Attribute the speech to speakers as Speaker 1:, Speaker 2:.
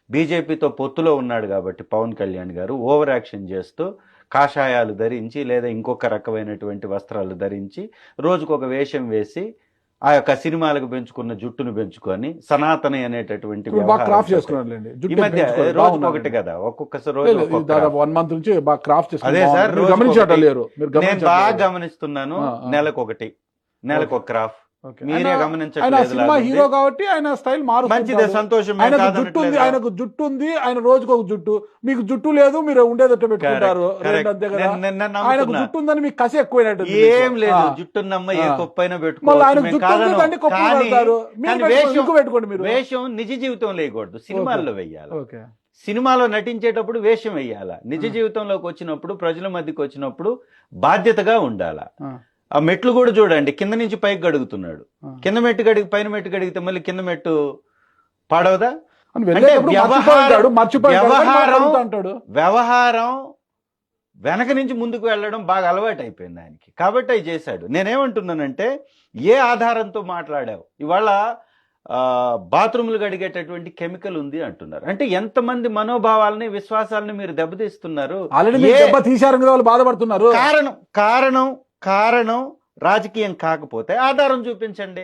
Speaker 1: బీజేపీతో పొత్తులో ఉన్నాడు కాబట్టి పవన్ కళ్యాణ్ గారు ఓవర్ యాక్షన్ చేస్తూ కాషాయాలు ధరించి లేదా ఇంకొక రకమైనటువంటి వస్త్రాలు ధరించి రోజుకొక వేషం వేసి ఆ యొక్క సినిమాలకు పెంచుకున్న జుట్టును పెంచుకొని సనాతని అనేటటువంటి ఈ మధ్య రోజుకొకటి
Speaker 2: బాగుంది
Speaker 1: కదా, ఒక్కొక్కసారి రోజు ఒక్కొక్క
Speaker 2: దాదాపు 1 month నుంచి బాగా క్రాఫ్ట్
Speaker 1: అదే సార్,
Speaker 2: మీరు గమనించటం లేరు. మీరు
Speaker 1: నేను బాగా గమనిస్తున్నాను. నెలకొకటి నెలకు ఒక క్రాఫ్ మీరే
Speaker 2: ఆయన
Speaker 1: గమనించట్లేదు.
Speaker 2: సినిమా హీరో కాబట్టి ఆయన స్టైల్
Speaker 1: మంచిదే, సంతోషం.
Speaker 2: ఆయనకు జుట్టు ఉంది, ఆయనకు జుట్టు ఉంది, ఆయన రోజుకు ఒక జుట్టు. మీకు జుట్టు లేదు, మీరు ఉండేదట్టు పెట్టుకుంటారు. అంతే కదా, ఆయనకు జుట్టు ఉందని మీకు కసి ఎక్కువైనట్టు.
Speaker 1: ఏం లేదు, జుట్టున్నమ్మ ఏ కొప్పైనా
Speaker 2: ఆయనకు జుట్టు ఉందని కొప్పు పెడతారు. పెట్టుకోండి. మీరు
Speaker 1: వేషం నిజ జీవితంలో వేయకూడదు, సినిమాల్లో వెయ్యాలి. సినిమాలో నటించేటప్పుడు వేషం వెయ్యాలా, నిజ జీవితంలోకి వచ్చినప్పుడు ప్రజల మధ్యకి వచ్చినప్పుడు బాధ్యతగా ఉండాలా. ఆ మెట్లు కూడా చూడండి, కింద నుంచి పైకి గడుగుతున్నాడు. కింద మెట్టు గడిగి పైన మెట్టు గడిగితే మళ్ళీ కింద మెట్టు పాడవదా? వ్యవహారం వెనక నుంచి ముందుకు వెళ్ళడం బాగా అలవాటు అయిపోయింది ఆయనకి, కాబట్టి అవి చేశాడు. నేనేమంటున్నానంటే, ఏ ఆధారంతో మాట్లాడావు? ఇవాళ బాత్రూములు గడిగేటటువంటి కెమికల్ ఉంది అంటున్నారు. అంటే ఎంతమంది మనోభావాలని విశ్వాసాలని మీరు దెబ్బతీస్తున్నారు.
Speaker 2: బాధపడుతున్నారు.
Speaker 1: కారణం రాజకీయం కాకపోతే ఆధారం చూపించండి.